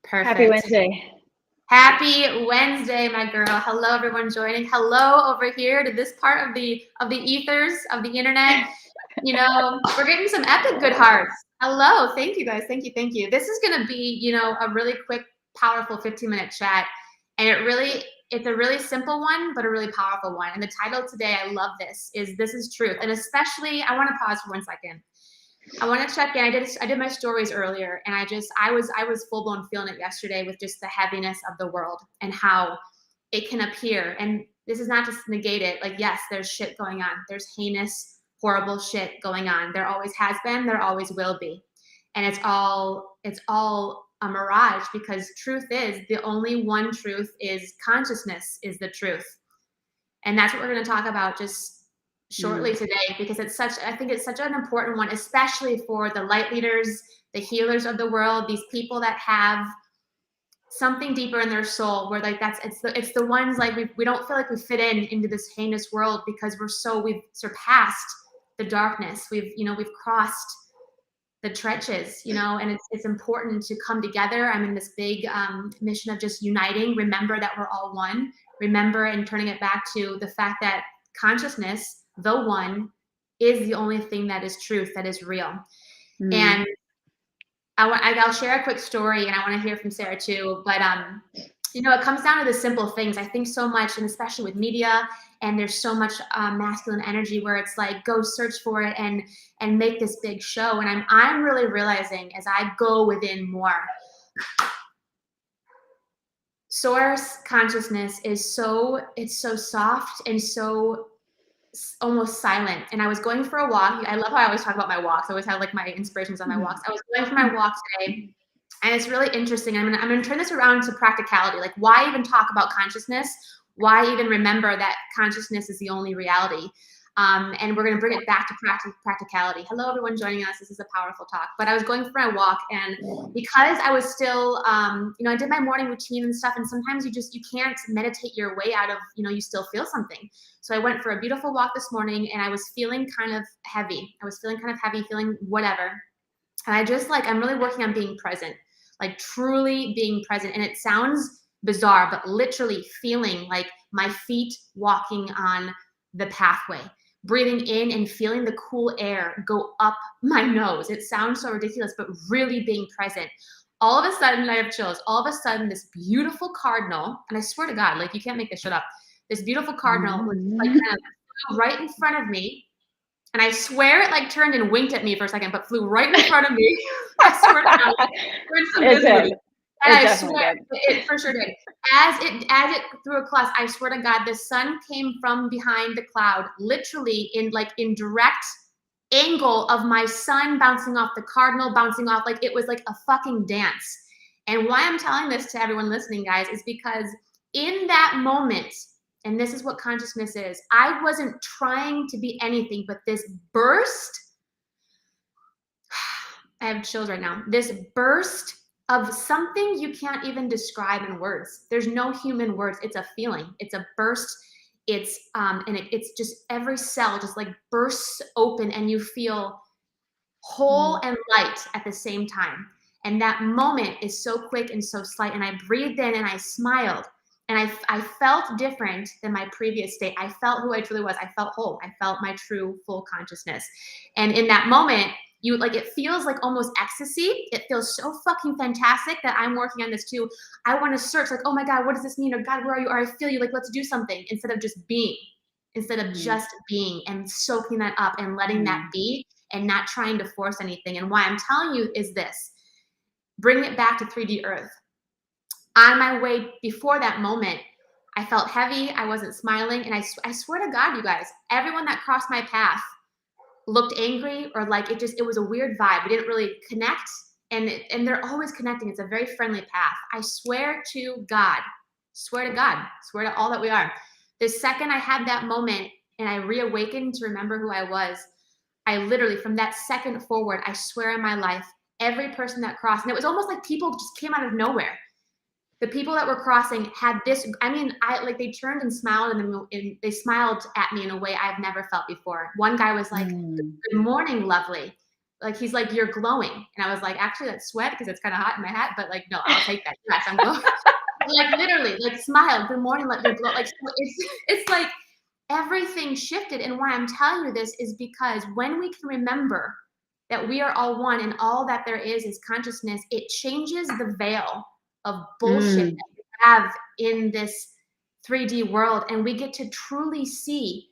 Perfect. Happy Wednesday. Happy Wednesday, my girl. Hello, everyone joining. Hello over here to this part of the ethers of the internet. You know, we're getting some epic good hearts. Hello, thank you guys. Thank you. This is gonna be, you know, a really quick, powerful 15-minute chat, and it's a really simple one, but a really powerful one. And the title today, I love this, is truth. And especially, I want to pause for 1 second. I want to check in. I did my stories earlier, and I was full blown feeling it yesterday with just the heaviness of the world and how it can appear. And this is not to negate it. Like, yes, there's shit going on. There's heinous, horrible shit going on. There always has been. There always will be. And it's all a mirage, because truth is, the only one truth is consciousness is the truth. And that's what we're going to talk about just shortly today, because I think it's such an important one, especially for the light leaders, the healers of the world, these people that have something deeper in their soul, where like it's the ones like we don't feel like we fit into this heinous world, because we've surpassed the darkness. We've crossed the trenches, and it's important to come together. I'm in this big mission of just uniting. Remember that we're all one. Remember, and turning it back to the fact that consciousness, the one, is the only thing that is truth, that is real. And I'll share a quick story, and I want to hear from Sarah too. But it comes down to the simple things. I think so much, and especially with media, and there's so much masculine energy where it's like, go search for it and make this big show. And I'm really realizing, as I go within more, source consciousness is so soft and so almost silent. And I was going for a walk. I love how I always talk about my walks. I always have like my inspirations on my walks. I was going for my walk today, and it's really interesting. I'm gonna turn this around to practicality. Like, why even talk about consciousness? Why even remember that consciousness is the only reality? And we're going to bring it back to practicality. Hello, everyone joining us. This is a powerful talk. But I was going for my walk, and because I was still, I did my morning routine and stuff, and sometimes you can't meditate your way out of, you still feel something. So I went for a beautiful walk this morning, and I was feeling kind of heavy. Feeling whatever. And I'm really working on being present, like truly being present. And it sounds bizarre, but literally feeling like my feet walking on the pathway. Breathing in and feeling the cool air go up my nose. It sounds so ridiculous, but really being present. All of a sudden, I have chills. All of a sudden, this beautiful cardinal, and I swear to God, like, you can't make this shit up. This beautiful cardinal was like kind of flew right in front of me. And I swear it like turned and winked at me for a second, but flew right in front of me. I swear to God. And I swear it for sure did. As it threw across, I swear to God, the sun came from behind the cloud, literally in direct angle of my sun bouncing off the cardinal, bouncing off, like it was like a fucking dance. And why I'm telling this to everyone listening, guys, is because in that moment, and this is what consciousness is, I wasn't trying to be anything but this burst. I have chills right now. This burst of something you can't even describe in words. There's no human words. It's a feeling. It's a burst. It's it's just every cell just like bursts open, and you feel whole and light at the same time. And that moment is so quick and so slight. And I breathed in and I smiled, and I felt different than my previous state. I felt who I truly was. I felt whole. I felt my true full consciousness. And in that moment, it feels like almost ecstasy. It feels so fucking fantastic that I'm working on this too. I want to search, like, oh my God, what does this mean? Or God, where are you? Or I feel you, like, let's do something, instead of just being, just being and soaking that up and letting that be, and not trying to force anything. And why I'm telling you is this: bring it back to 3D Earth. On my way before that moment, I felt heavy. I wasn't smiling. And I swear to God, you guys, everyone that crossed my path looked angry, or like it was a weird vibe. We didn't really connect, and they're always connecting. It's a very friendly path. I swear to God, swear to all that we are. The second I had that moment and I reawakened to remember who I was, I literally, from that second forward, I swear in my life, every person that crossed, and it was almost like people just came out of nowhere. The people that were crossing had this, they turned and smiled, and they smiled at me in a way I've never felt before. One guy was like, good morning, lovely. like, he's like, you're glowing. And I was like, actually, that's sweat because it's kind of hot in my hat, but like, no, I'll take that. Yes, I'm glowing. Like, literally, like, smile, good morning, like, you're glow. Like, so it's like everything shifted. And why I'm telling you this is because when we can remember that we are all one and all that there is consciousness, it changes the veil of bullshit that we have in this 3D world. And we get to truly see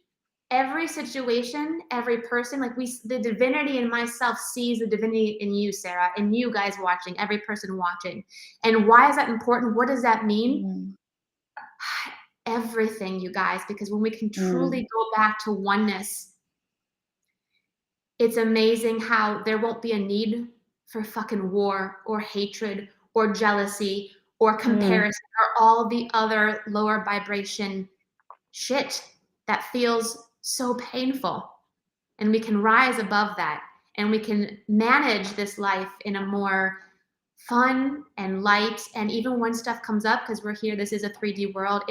every situation, every person, like the divinity in myself sees the divinity in you, Sarah, and you guys watching, every person watching. And why is that important? What does that mean? Everything, you guys, because when we can truly go back to oneness, it's amazing how there won't be a need for fucking war or hatred or jealousy or comparison or all the other lower vibration shit that feels so painful. And we can rise above that, and we can manage this life in a more fun and light. And even when stuff comes up, because we're here, this is a 3D world,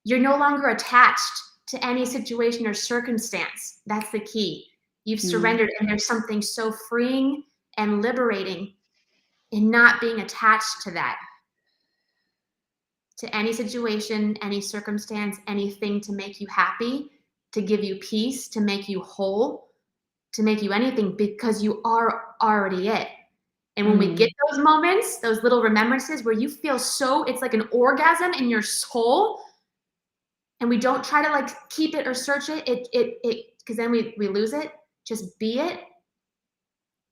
you're no longer attached to any situation or circumstance. That's the key. You've surrendered, and there's something so freeing and liberating in not being attached to that, to any situation, any circumstance, anything to make you happy, to give you peace, to make you whole, to make you anything, because you are already it. And when we get those moments, those little remembrances where you feel so, it's like an orgasm in your soul, and we don't try to like keep it or search it, because then we lose it. Just be it.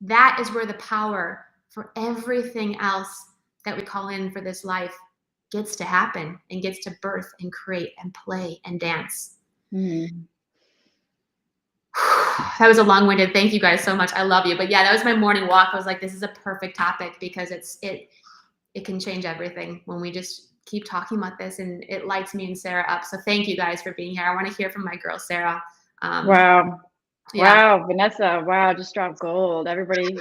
That is where the power for everything else that we call in for this life gets to happen and gets to birth and create and play and dance. That was a long-winded. Thank you guys so much. I love you. But yeah, that was my morning walk. I was like, this is a perfect topic because it can change everything when we just keep talking about this, and it lights me and Sarah up. So thank you guys for being here. I want to hear from my girl, Sarah. Wow. Yeah. Wow, Vanessa. Wow, just dropped gold. Everybody,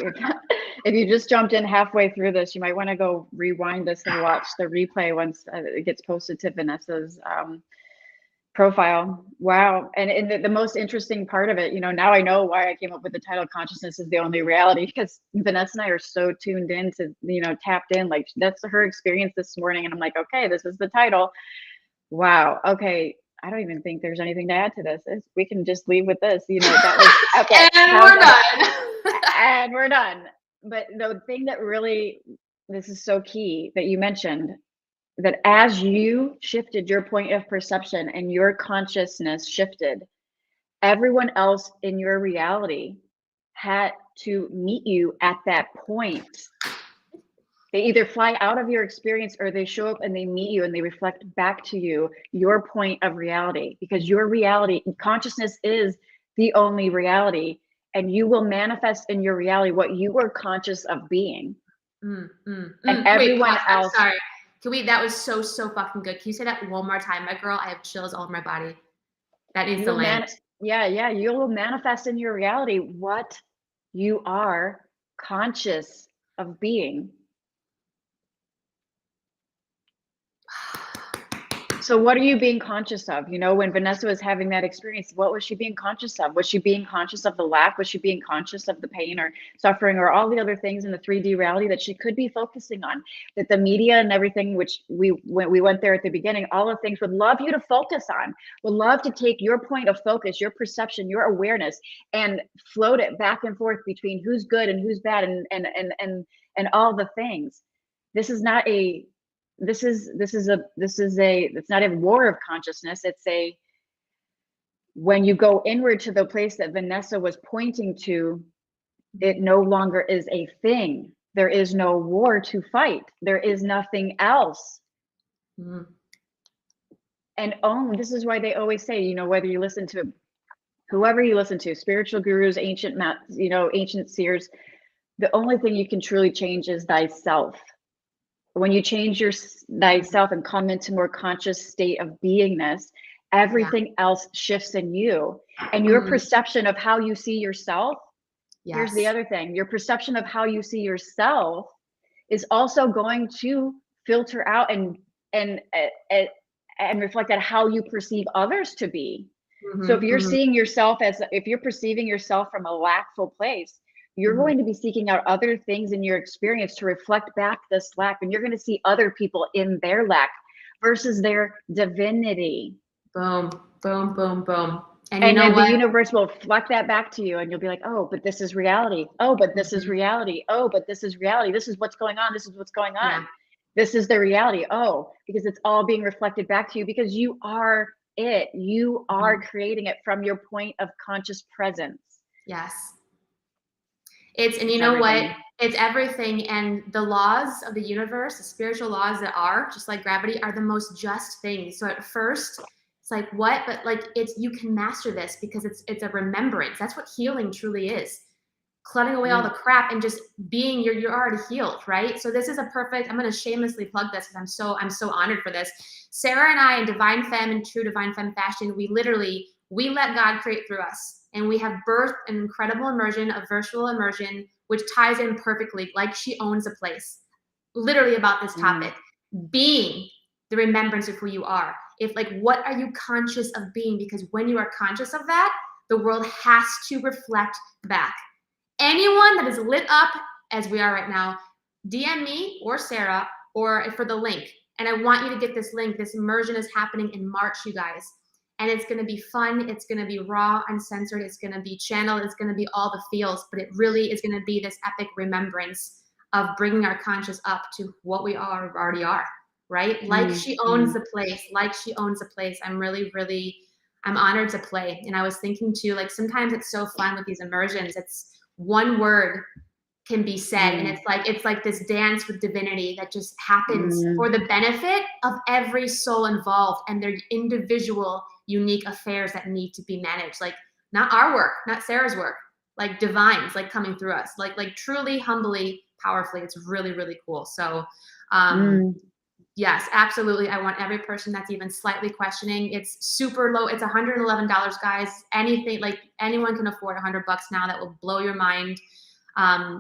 if you just jumped in halfway through this, you might want to go rewind this and watch the replay once it gets posted to Vanessa's profile. Wow. And the most interesting part of it, now I know why I came up with the title Consciousness is the Only Reality, because Vanessa and I are so tuned in to, tapped in, like that's her experience this morning. And I'm like, okay, this is the title. Wow. Okay. I don't even think there's anything to add to this. We can just leave with this, that was okay. And we're done. But the thing that really, this is so key that you mentioned, that as you shifted your point of perception and your consciousness shifted, everyone else in your reality had to meet you at that point. They either fly out of your experience or they show up and they meet you and they reflect back to you your point of reality, because your reality, consciousness is the only reality, and you will manifest in your reality what you were conscious of being. And everyone else. I'm sorry. That was so fucking good. Can you say that one more time, my girl? I have chills all over my body. That needs to land. Yeah. You will manifest in your reality what you are conscious of being. So what are you being conscious of? When Vanessa was having that experience, what was she being conscious of? Was she being conscious of the lack? Was she being conscious of the pain or suffering or all the other things in the 3D reality that she could be focusing on? That the media and everything, which we went there at the beginning, all the things would love you to focus on, would love to take your point of focus, your perception, your awareness, and float it back and forth between who's good and who's bad and all the things. This is not a it's not a war of consciousness. It's when you go inward to the place that Vanessa was pointing to, it no longer is a thing. There is no war to fight. There is nothing else. And this is why they always say, whether you listen to whoever you listen to, spiritual gurus, ancient seers, the only thing you can truly change is thyself. When you change thyself and come into more conscious state of beingness, everything else shifts in you. And your perception of how you see yourself, here's the other thing, your perception of how you see yourself is also going to filter out and reflect on how you perceive others to be. So if you're seeing yourself if you're perceiving yourself from a lackful place, you're going to be seeking out other things in your experience to reflect back this lack, and you're going to see other people in their lack versus their divinity. Boom, boom, boom, boom. And you And know then the what? universe will reflect that back to you, and you'll be like, oh, but this is reality. Oh, but this is reality. Oh, but this is reality. This is what's going on. This is what's going on. Yeah. This is the reality. Oh, because it's all being reflected back to you because you are it. You are creating it from your point of conscious presence. Yes. And you It's know what? everything. It's everything. And the laws of the universe, the spiritual laws that are just like gravity, are the most just things. So at first, it's like, what? But like, you can master this because it's a remembrance. That's what healing truly is. Cluttering away all the crap and just being, you're already healed, right? So this is a perfect, I'm going to shamelessly plug this because I'm so honored for this. Sarah and I in Divine Femme and True Divine Femme fashion, we let God create through us. And we have birthed an incredible immersion, a virtual immersion, which ties in perfectly, like she owns a place, literally about this topic. Being the remembrance of who you are. If like, what are you conscious of being? Because when you are conscious of that, the world has to reflect back. Anyone that is lit up as we are right now, DM me or Sarah or for the link. And I want you to get this link. This immersion is happening in March, you guys. And it's going to be fun. It's going to be raw, uncensored. It's going to be channeled. It's going to be all the feels. But it really is going to be this epic remembrance of bringing our conscious up to what we already are, right? Like she owns the place. Like she owns the place. I'm honored to play. And I was thinking too, like sometimes it's so fun with these immersions. It's one word can be said and it's like this dance with divinity that just happens for the benefit of every soul involved and their individual unique affairs that need to be managed. Like not our work, not Sarah's work, like divines like coming through us, like truly humbly, powerfully. It's really, really cool. So yes, absolutely. I want every person that's even slightly questioning. It's super low. It's $111, guys. Anything, like anyone can afford $100 now. That will blow your mind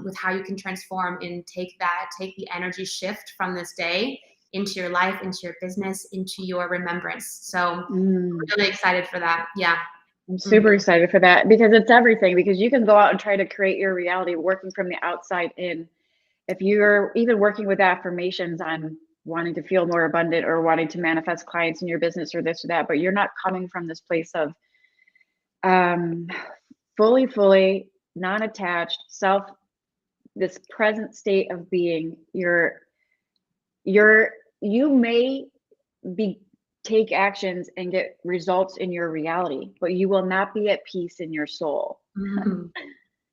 with how you can transform and take the energy shift from this day into your life, into your business, into your remembrance. So really excited for that. Yeah. I'm super excited for that because it's everything, because you can go out and try to create your reality working from the outside in. If you're even working with affirmations on wanting to feel more abundant or wanting to manifest clients in your business or this or that, but you're not coming from this place of fully non-attached this present state of being, you may take actions and get results in your reality, but you will not be at peace in your soul.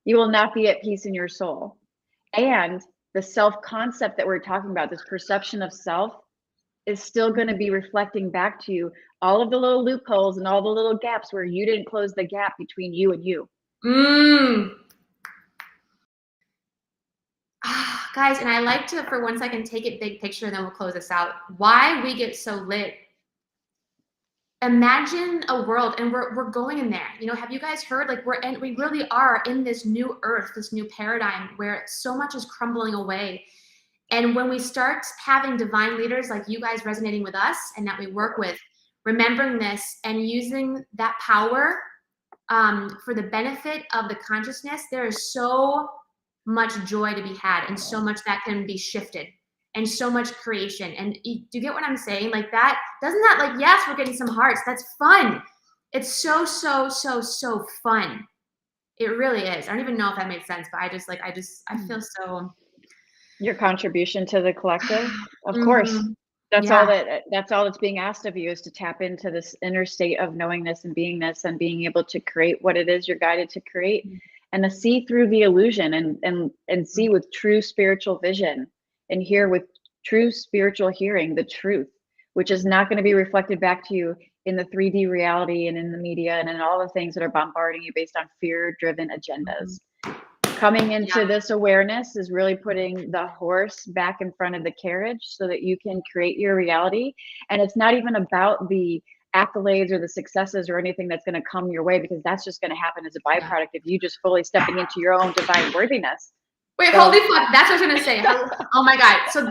You will not be at peace in your soul. And the self-concept that we're talking about, this perception of self, is still going to be reflecting back to you all of the little loopholes and all the little gaps where you didn't close the gap between you and you. Guys, and I like to, for 1 second, take it big picture and then we'll close this out. Why we get so lit. Imagine a world, and we're going in there. You know, have you guys heard, like we really are in this new earth, this new paradigm where so much is crumbling away. And when we start having divine leaders like you guys resonating with us and that we work with, remembering this and using that power for the benefit of the consciousness, there is so much joy to be had and so much that can be shifted and so much creation. And do you get what I'm saying? Like that, doesn't that, like, yes, we're getting some hearts. That's fun. It's so fun. It really is. I don't even know if that makes sense, but I feel so. Your contribution to the collective, of course. That's all that's being asked of you, is to tap into this inner state of knowingness and beingness and being able to create what it is you're guided to create, and to see through the illusion and see with true spiritual vision and hear with true spiritual hearing the truth, which is not going to be reflected back to you in the 3D reality and in the media and in all the things that are bombarding you based on fear-driven agendas. Coming into this awareness is really putting the horse back in front of the carriage so that you can create your reality. And it's not even about the accolades or the successes or anything that's going to come your way, because that's just going to happen as a byproduct of you just fully stepping into your own divine worthiness. Wait, So holy fuck, that's what I was gonna say. Oh my god. So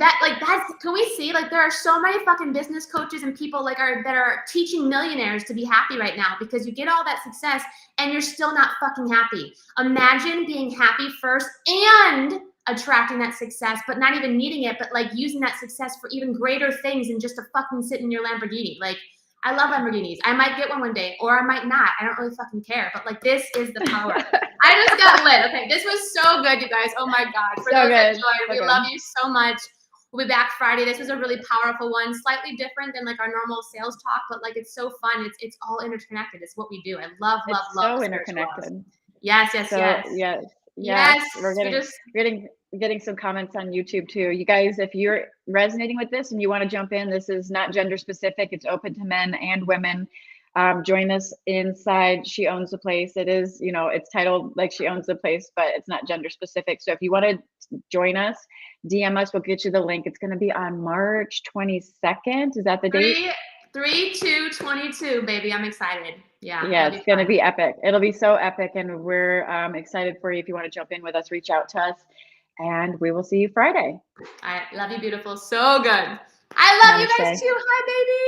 can we see, like, there are so many fucking business coaches and people that are teaching millionaires to be happy right now, because you get all that success and you're still not fucking happy. Imagine being happy first and attracting that success, but not even needing it, but like using that success for even greater things than just to fucking sit in your Lamborghini. Like, I love Lamborghinis. I might get one day, or I might not. I don't really fucking care. But like, this is the power. I just got lit. Okay, this was so good, you guys. Oh my god. For so those that good. joined, So we good. love you so much. We'll be back Friday. This was a really powerful one, slightly different than like our normal sales talk, but like it's so fun. It's all interconnected. It's what we do. I love It's love so the spiritual laws. interconnected. Yes, yes, So yes. yes, Yes. we're We just getting some comments on YouTube too. You guys, if you're resonating with this and you want to jump in, this is not gender specific. It's open to men and women. Join us inside She Owns the Place. It is, you know, it's titled like She Owns the Place, but it's not gender specific. So if you want to join us, DM us. We'll get you the link. It's going to be on March 22nd. Is that the date? 3/2/22, baby. I'm excited. Yeah, it's going to be epic. It'll be so epic, and we're excited for you. If you want to jump in with us, reach out to us, and we will see you Friday. I love you, beautiful. So good. I love you guys Namaste. too. Hi, baby.